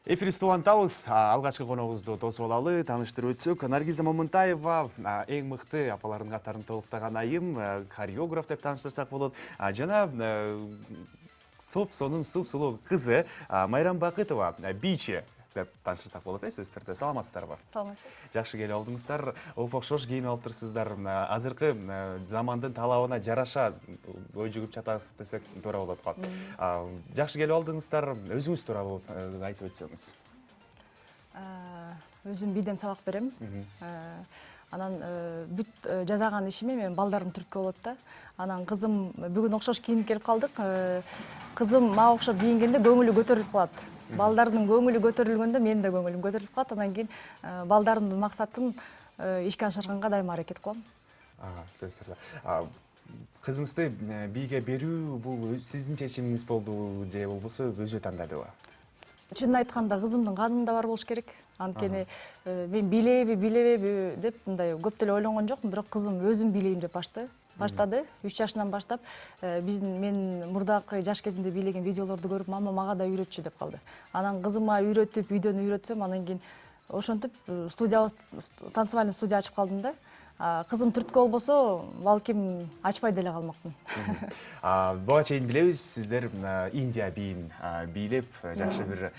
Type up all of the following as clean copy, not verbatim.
Эфир стулантабыз. Алгачкы коногубузду тосуп алалы, тааныштырып өтсөк. Наргиза Момунтаева эң мыкты апалардын катарын толуктаган айым, хореограф деп тааныштырсак болот. Жана сонун суп-сулуу кызы Майрам Бакытова, бийчи деп тааныштырсак болот, сөзсүз түрдө. Саламатсыздарбы? Саламатчы. Жакшы келип алдыңыздар. Окшош кийинип алып турсуздар. Азыркы замандын талабына жараша ой жүгүп жатасыз десек туура болот го. Жакшы келип алдыңыздар. Өзүңүз тууралуу айтып өтсөңүз. Өзүм бийден сабак берем. Анан бүт жазаган ишиме мен балдарым түрткү болот да. Анан кызым бүгүн окшош кийинип келип калдык. Кызым мага окшоп кийингенде көңүлү көтөрүлүп калат. Балдардын көңүлү көтөрүлгөндө менин да көңүлүм көтөрүлүп калат. Анан кийин балдарымдын максатын ишке ашырганга дайыма аракет кылам. Сөзсүз түрдө. Кызыңызды бийге берүү бул сиздин чечимиңиз болду же болбосо өзү тандадыбы? Чынын айтканда кызымдын канында бар болуш керек. Анткени мен бийлейби деп мындай көп деле ойлонгон жокмун, бирок кызым өзүм бийлейм деп баштады. 3 жашынан баштап мен мурдакы жаш кезимде бийлеген видеолорду көрүп, мама мага да үйрөтчү деп калды. Анан кызыма үйрөтүп, үйдөн үйрөтсөм, анан кийин ошентип танцевальный студия ачып калдым да. Кызым түрткү болбосо, балким ачпай деле калмакмын. Буга чейин билебиз, сиздер Индия бийин бийлеп, жакшы бир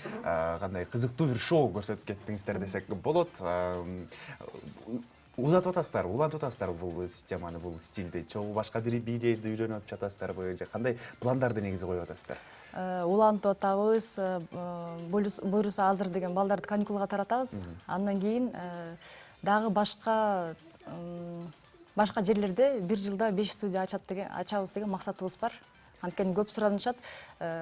кандай кызыктуу бир шоу көрсөтүп кеттиңиздер десек болот. Улантып атасыздар бул системаны, бул стилди. Чогуу башка бир бийлерди үйрөнүп жатасыздарбы же кандай пландарды негизи коюп атасыздар? Улантып атабыз, буйруса азыр деген балдарды каникулга таратабыз. Андан кийин дагы башка жерлерде бир жылда 5 студия ачабыз деген максатыбыз бар. Анткени көп суранышат.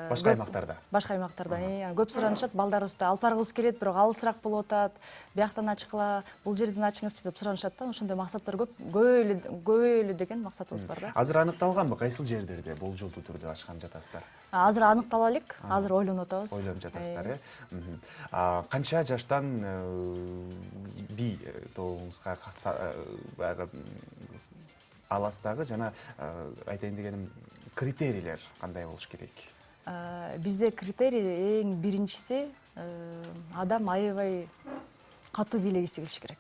Башка аймактарда? Башка аймактарда. Көп суранышат, балдарыбызды алып баргыбыз келет, бирок алысыраак болуп атат. Бияктан ачкыла, бул жерден ачыңызчы деп суранышат да. Ошондой максаттар көбөйлү деген максатыбыз бар да. Азыр аныкталганбы кайсыл жерлерде болжолдуу түрдө ачкан жатасыздар? Азыр аныктала элек, азыр ойлонуп атабыз. Ойлонуп жатасыздар, Канча жаштан бий тобуңузга аласыздагы жана айтайын дегеним критерийлер кандай болуш керек? Бизде критерий эң биринчиси адам аябай катуу бийлегиси келиш керек.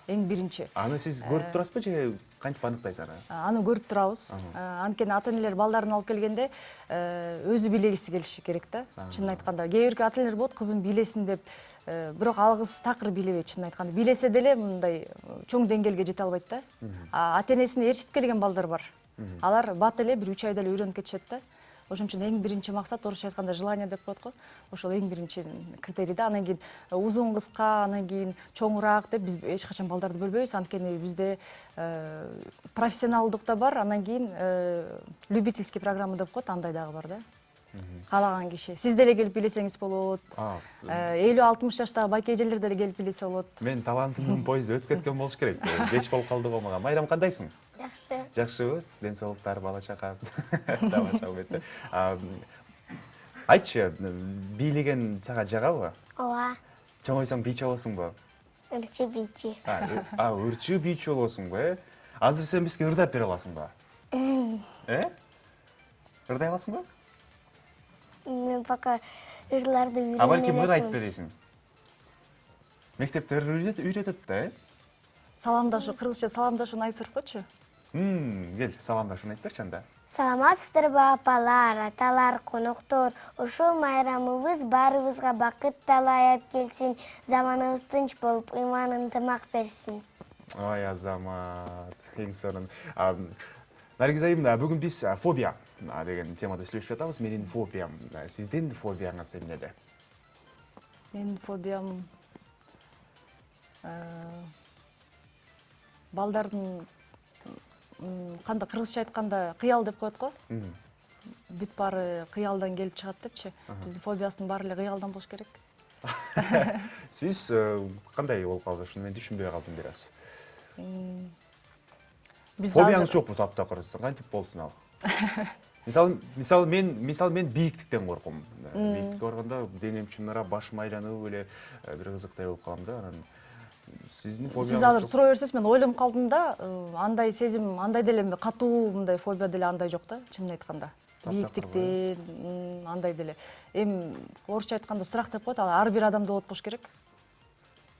Эң биринчи. Аны сиз көрүп турасызбы же кантип аныктайсыз аны? Аны көрүп турабыз. Анткени ата-энелер балдарын алып келгенде өзү бийлегиси келиши керек да. Чынын айтканда, кээ бирки ата-энелер болот, кызым бийлесин деп, бирок ал кыз такыр бийлебейт, чынын айтканда. Бийлесе деле мындай чоң деңгээлге жете албайт да. Ата-энесине ээрчитип келген балдар бар. Алар бат эле бир 3 айда эле үйрөнүп кетишет да. Ошон үчүн эң биринчи максат, орусча айтканда желание деп коет го. Ошол эң биринчи критерий да. Анан кийин узун кыска, анан кийин чоңураак деп биз эч качан балдарды бөлбөйбүз. Анткени бизде профессионалдык да бар, анан кийин любительский программа деп коет, андай дагы бар да. Каалаган киши. Сиз деле келип бийлесеңиз болот. 50-60 жаштагы байке эжелер деле келип бийлесе болот. Мен талантымдын поезду өтүп кеткен болуш керек. Кеч болуп калды го мага. Майрам кандайсың? Жакшы. Жакшыбы? Ден соолуктар, бала чака. Тамаша болот. Айтчы, бийлеген сага жагабы? Ооба. Чоңойсоң бийчи болосуңбу? Үрчү бийчи. Үрчү бийчи болосуңбу, Азыр сен бизге ырдап бере аласыңбы? Ырдай аласыңбы? Мен пока ырларды үйрөнбөйм. Балким ыр айтып бересиң. Мектепте үйрөтөт да, Саламдашуу, кыргызча саламдашууну айтып берип койчу. Кел, саламдашууну айтып берчи анда. Саламатсыздарбы апалар, аталар, коноктор. Ушул майрамыбыз баарыбызга бакыт талаап келсин, заманыбыз тынч болуп, ыйман ынтымак берсин. Ой, Азамат, эң сонун. Наргиза айым, бүгүн биз фобия деген темада сүйлөшүп жатабыз. Менин фобиям, сиздин фобияңыз эмнеде? Менин фобиям балдардын кандай кыргызча айтканда кыял деп коет го. Бүт баары кыялдан келип чыгат депчи. Биздин фобиясынын баары эле кыялдан болуш керек. Сиз кандай болуп калды? Ушуну мен түшүнбөй калдым бир аз. Фобияңыз жокпу таптакыр? Кантип болсун ал? Мисалы мен бийиктиктен корком. Бийиктикке барганда денем чынара башым айланып эле бир кызыктай болуп калам да. Анан сиздин фобияңыз? Сиз азыр суроо берсеңиз, мен ойлонуп калдым да, андай сезим, андай деле катуу мындай фобия деле андай жок да, чынын айтканда. бийиктиктен андай деле. Эми орусча айтканда страх деп коет, ал ар бир адамда болот болуш керек.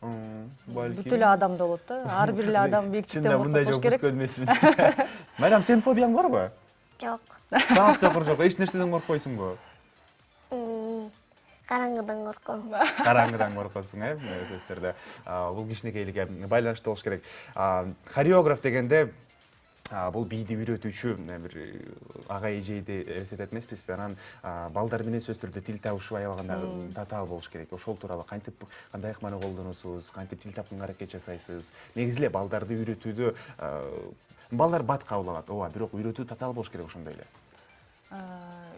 Балким. Бүт эле адамда болот да. Ар бир эле адам бийиктиктен Чында коркпош мындай жок керек. бүткөн эмесмин. Майрам, сенин фобияң барбы? Жок. Таптакыр жок. Эч нерседен коркпойсуңбу? Караңгыдан корком. Караңгыдан коркосуң, сөздөрдө. Бул кичинекейликке байланыштуу болуш керек. Хореограф дегенде бул бийди үйрөтүүчү бир ага эжейди элестетет эмеспизби? Анан балдар менен сөзсүз түрдө тил табышып аябаганда татаал болуш керек. Ошол тууралуу кантип кандай ыкманы колдоносуз, кантип тил тапканга аракет жасайсыз? Негизи эле балдарды үйрөтүүдө балдар бат кабыл алат. Ооба, бирок үйрөтүү татаал болуш керек ошондой эле.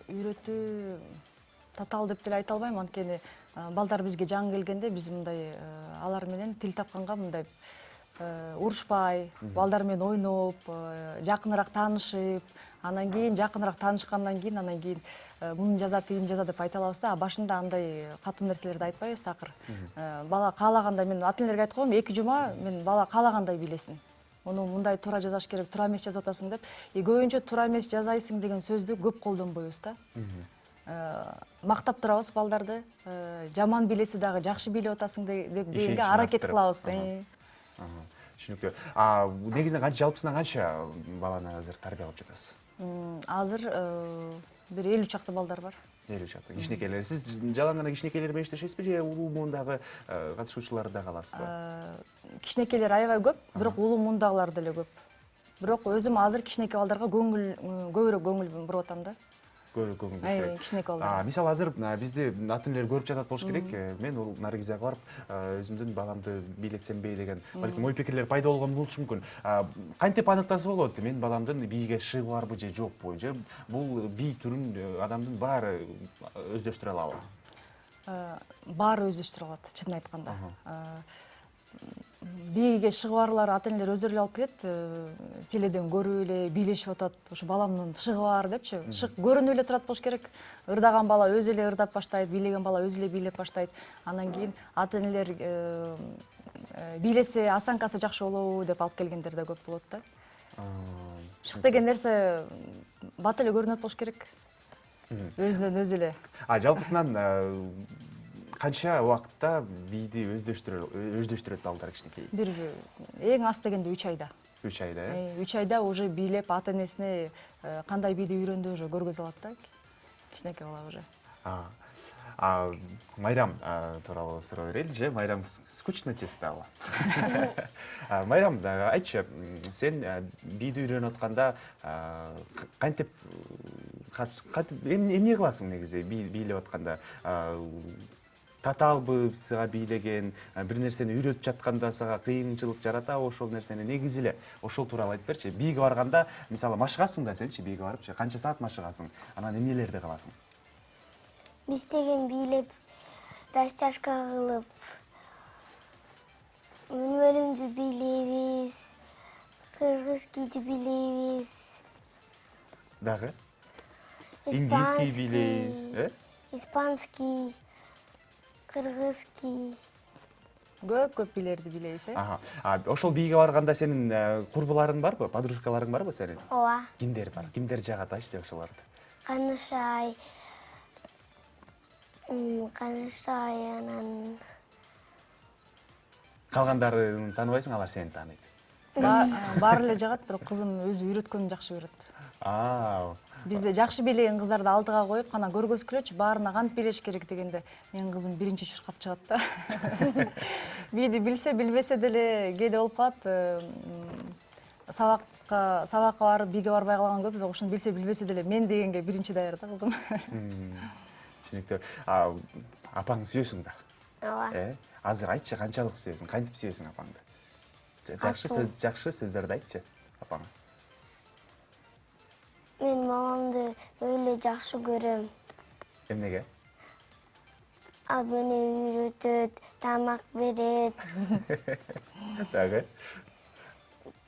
Үйрөтүү татаал деп деле айта албайм, анткени балдар бизге жаңы келгенде биз мындай алар менен тил тапканга мындай урушпай, балдар менен ойноп, жакыныраак таанышып, анан кийин жакыныраак таанышкандан кийин анан кийин муну жаза, тигини жаза деп айта алабыз да, башында андай катуу нерселерди айтпайбыз такыр. Бала каалагандай, мен ата энелерге айткам, 2 жума мен бала каалагандай бийлесин. Муну мындай туура жазаш керек, туура эмес жазып атасың деп. Көбүнчө туура эмес жазайсың деген сөздү көп колдонбойбуз да. Мактап турабыз балдарды, жаман бийлесе дагы жакшы бийлеп атасың деп дегенге аракет кылабыз. Түшүнүктүү. Негизинен канча, жалпысынан канча баланы азыр тарбиялап жатасыз? Азыр бир 50 чакты балдар бар. 50 чакты. Кичинекейлер. Сиз жалаң гана кичинекейлер менен иштешесизби же улуу муундагы катышуучуларды да каласызбы? Кичинекейлер аябай көп, бирок улуу муундагылар деле көп. Бирок өзүм азыр кичинекей балдарга көбүрөөк көңүл буруп атам да. Көбүрөөк көңүл буруш керек. Кичинекей балдар. Мисалы азыр бизди ата энелер көрүп жатат болуш керек. Мен ул Наргизага барып, өзүмдүн баламды бийлетсемби деген балким ой пикирлер пайда болгон болушу мүмкүн. Кантип аныктаса болот? Мен баламдын бийге шыгы барбы же жокпу? Же бул бий түрүн адамдын баары өздөштүрө алабы? Баары өздөштүрө алат, чынын айтканда. Бийге шыгы барлар ата энелер өздөрү эле алып келет, теледен көрүп эле бийлешип атат. Ошо баламдын шыгы бар депчи. Шык көрүнүп эле турат болуш керек. Ырдаган бала өзү эле ырдап баштайт, бийлеген бала өзү эле бийлеп баштайт. Анан кийин ата энелер бийлесе, осанкасы жакшы болобу деп алып келгендер да көп болот да. Шык деген нерсе бат эле көрүнөт болуш керек. Өзүнөн өзү эле. Жалпысынан канча убакытта бийди өздөштүрөт балдар кичинекей? Бир эң аз дегенде 3 айда. 3 айда, 3 айда уже бийлеп ата энесине кандай бийди үйрөндү уже көргөзө алат да. Кичинекей бала уже. Майрам тууралуу суроо берели же? Майрам скучно тебе стало? Майрам, айтчы, сен бийди үйрөнүп атканда кантип эмне кыласың негизи бийлеп атканда? Татаалбы сага бийлеген, бир нерсени үйрөтүп жатканда сага кыйынчылык жаратабы ошол нерсени? Негизи эле ошол тууралуу айтып берчи. Бийге барганда, мисалы, машыгасың да сенчи, бийге барып, канча саат машыгасың? Анан эмнелерди кыласың? Биз деген бийлеп, растяжка кылып, бөлүмдү бийлейбиз, кыргыз кийди бийлейбиз. Дагы? Индийский бийлейбиз, испанский, кыргызский. Көп бийлерди бийлейбиз, Ошол бийге барганда сенин курбуларың барбы? Подружкаларың барбы сенин? Ооба. Кимдер бар? Кимдер жагат, айтчы ошолорду? Канышай, анан Калгандарын тааныбайсың, алар сени тааныйт. Баары эле жагат, бирок кызым өзү үйрөткөнүн жакшы көрөт. Бизде жакшы бийлеген кыздарды алдыга коюп, кана көргөзгүлөчү, баарына кантип бийлеш керек дегенде, менин кызым биринчи чуркап чыгат да. Бийди билсе, билбесе деле кээде болуп калат. Сабакка барып, бийге барбай калган көп, бирок ошону билсе, билбесе деле мен дегенге биринчи даяр да кызым. Түшүнүктүү. Апаң сүйөсүң да? Ооба. Азыр айтчы, канчалык сүйөсүң? Кантип сүйөсүң апаңды? Жакшы сөздөрдү айтчы апаңа. Мен мамамды өйлө жакшы көрөм. Эмнеге? Ал мени үйрөтөт, тамак берет, Дагы?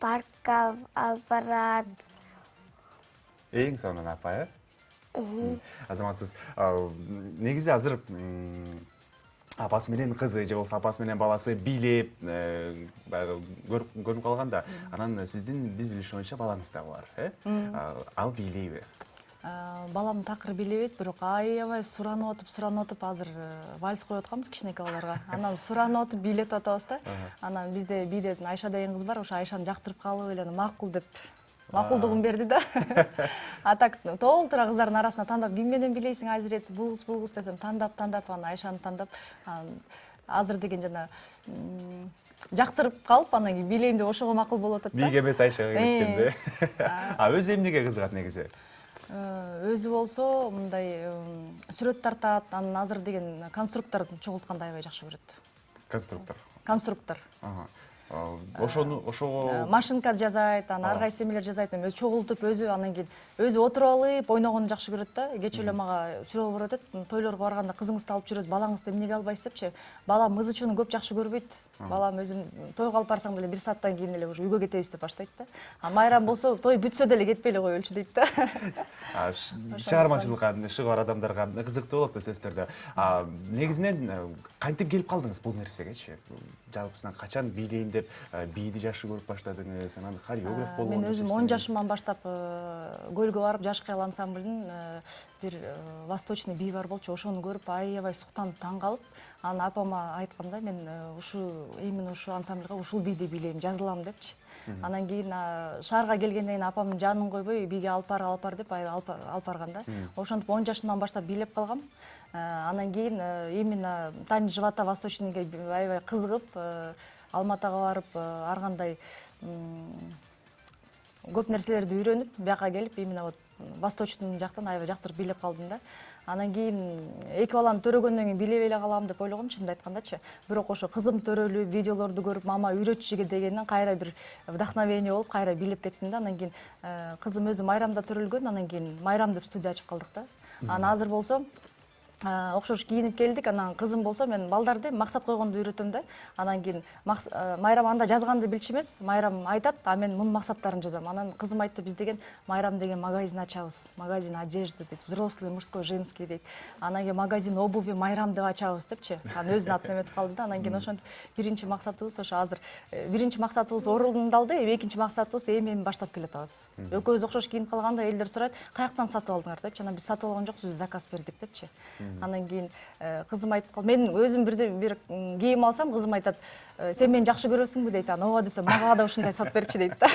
паркка алып барат. Эң сонун апа, Азаматсыз, негизи азыр апасы менен кызы же болбосо апасы менен баласы бийлеп көрүнүп калганда, анан сиздин биз билишим боюнча балаңыз дагы бар, Ал бийлейби? Балам такыр билебейт, бирок аябай суранып атып азыр вальс коюп атканбыз кичинекей балдарга. Анан суранып атып бийлетип атабыз да. Анан bizde бийде Айша деген кыз бар, ошо Айшаны жактырып калып эле макул деп макулдугун берди да. А так толтура кыздардын арасына тандап ким менен бийлейсиң Азирет, бул кыз десем тандап анан Айшаны тандап азыр деген жана жактырып калып анан кийин бийлейм деп ошого макул болуп атат да. Бийге эмес Айшага кеткенде. Өзү эмнеге кызыгат негизи? Өзү болсо мындай сүрөт тартат, анан азыр деген конструктор чогултканды аябай жакшы көрөт. Конструктор. Ошого машинка жасайт, анан ар кайсы эмелер жасайт, өзү чогултуп, өзү анан кийин өзү отуруп алып ойногонду жакшы көрөт да. Кечээ эле мага суроо берип атат, тойлорго барганда кызыңызды алып жүрөбүз, балаңызды эмнеге албайсыз депчи. Балам ызы чууну көп жакшы көрбөйт. Балам өзүм тойго алып барсаң деле 1 сааттан кийин эле уже үйгө кетебиз деп баштайт да. Майрам болсо той бүтсө деле кетпей эле коелучу дейт да. Чыгармачылыкка иши бар адамдарга кызыктуу болот да сөздөрдө. Негизинен кантип келип калдыңыз бул нерсегечи? Жалпысынан качан бийлейм деп бийди жакшы көрүп баштадыңыз, анан хореограф болгонду. Мен өзүм 10 жашыман баштап көлгө барып жаш кыял ансамблдин бир восточный бий бар болчу, ошону көрүп аябай суктанып таң калып, анан апама айтканда мен именно ушу ансамблга ушул бийди бийлейм, жазылам депчи. Анан кийин шаарга келгенден кийин апамдын жанын койбой бийге алып бар деп алып барганда. Ошентип 10 жашымдан баштап бийлеп калгам. Анан кийин именно Тань живота восточныйга аябай кызыгып, Алматага барып, ар кандай көп нерселерди үйрөнүп, бияка келип, именно вот восточный жактан аябай жактырып бийлеп калдым да. Анан кийин эки баланы төрөгөндөн кийин бийлебей эле калам деп ойлогом, чынымды айткандачы. Бирок ошо кызым төрөлүп, видеолорду көрүп, мама үйрөтчү дегенден кайра бир вдохновение болуп, кайра бийлеп кеттим да. Анан кийин кызым өзү Майрамда төрөлгөн, анан кийин Майрам деп студия ачып калдык да. Анан азыр болсо окшош кийинип келдик, анан кызым болсо мен балдарды максат койгонду үйрөтөм да. Анан кийин Майрам анда жазганды билчү эмес, Майрам айтат, а мен мунун максаттарын жазам. Анан кызым айтты, биз деген Майрам деген магазин ачабыз, магазин одежды дейт, взрослый, мужской, женский дейт. Анан кийин магазин обуви Майрам деп ачабыз депчи. Анан өзүнүн атын эметип калды да. Анан кийин ошентип биринчи максатыбыз ошо азыр биринчи максатыбыз орундалды, экинчи максатыбыз эми баштап келатабыз. Экөөбүз окшош кийинип калганда элдер сурайт, каяктан сатып алдыңар депчи. Анан биз сатып алган жокпуз, биз заказ бердик депчи. Анан кийин кызым айтып калды, мен өзүм бир кийим алсам, кызым айтат, сен мени жакшы көрөсүңбү дейт. Анан ооба десем, мага да ушундай сатып берчи дейт да.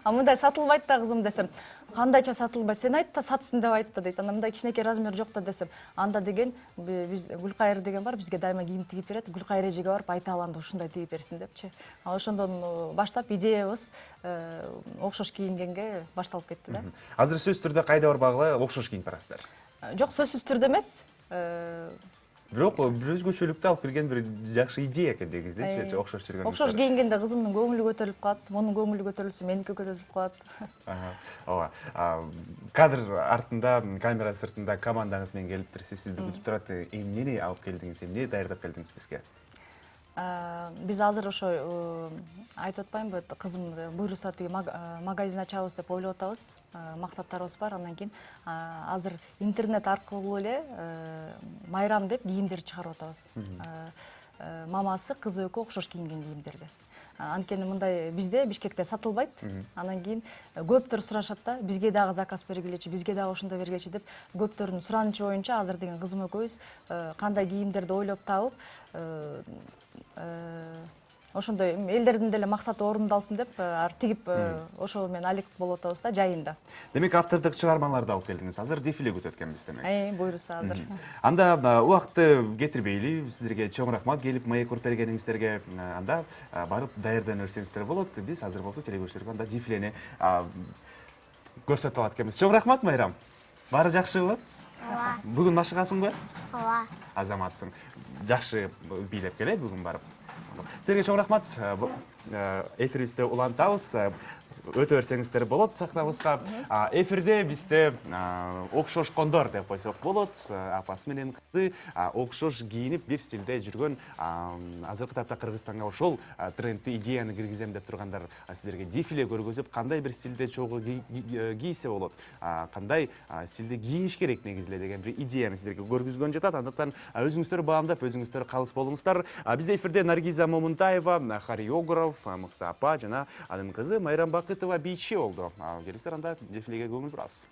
А мындай сатылбайт да кызым десем, кандайча сатылбайт, сен айт да сатсын деп айт да дейт. Анан мындай кичинекей размер жок да десем, анда деген биз Гүлкайыр деген бар, бизге дайыма кийим тигип берет. Гүлкайыр эжеге барып айта алам, ушундай тигип берсин депчи. Ошондон баштап идеябыз окшош кийингенге башталып кетти да. Азыр сөзсүз түрдө кайда барбагыла окшош кийинип барасыздар? Жок, сөзсүз түрдө эмес. Бирок бир өзгөчөлүктү алып келген бир жакшы идея экен негизинен, окшош жүргөн. Окшош кийингенде кызымдын көңүлү көтөрүлүп калат, мунун көңүлү көтөрүлсө меники көтөрүлүп калат. Ооба. Кадр артында, камера сыртында командаңыз менен келиптир, сизди күтүп турат. Эмнени алып келдиңиз, эмне даярдап келдиңиз бизге? Биз азыр ошо айтып атпаймынбы, кызым буйруса тиги магазин ачабыз деп ойлоп атабыз. Максаттарыбыз бар. Андан кийин азыр интернет аркылуу эле Майрам деп кийимдер чыгарып атабыз. Мамасы, кызы экөө окшош кийинген кийимдерди. Анткени мындай бизде Бишкекте сатылбайт. Анан кийин көптөр сурашат да, бизге дагы заказ бергилечи, бизге дагы ушундай бергилечи деп көптөрдүн суранычы боюнча азыр деген кызым экөөбүз кандай кийимдерди ойлоп табып, ошондой элдердин деле максаты орундалсын деп тигип ошо менен алек болуп атабыз да жайында. Демек автордук чыгармаларды алып келдиңиз. Азыр дефиле күтөт экенбиз демек. Буйруса азыр. Анда убакытты кетирбейли, сиздерге чоң рахмат келип маек уруп бергениңиздерге. Анда барып даярдана берсеңиздер болот. Биз азыр болсо телекөрүүчүлөргө анда дефилени көрсөтүп алат экенбиз. Чоң рахмат, Майрам. Баары жакшыбы? Ооба. Бүгүн машыгасыңбы? Ооба. Азаматсың. Жакшы бийлеп келе бүгүн барып. Сизерге чоң рахмат. Эфирибизди улантабыз. Өтө берсеңиздер болот сахнабызга. Эфирде бизде окшошкондор деп койсок болот. Апасы менен кызы окшош кийинип бир стилде жүргөн, азыркы тапта Кыргызстанга ошол трендти идеяны киргизем деп тургандар сиздерге дефиле көргөзүп, кандай бир стилде чогуу кийсе болот, кандай стилде кийиш керек негизиле деген бир идеяны сиздерге көргөзгөн жатат. Андыктан өзүңүздөр баамдап, өзүңүздөр калыс болуңуздар. Бизде эфирде Наргиза Момунтаева, хореограф, мыкты апа жана анын кызы Майрам Бакытова бийчи болду. Келиңиздер анда дефилеге көңүл бурабыз.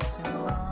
Sing along.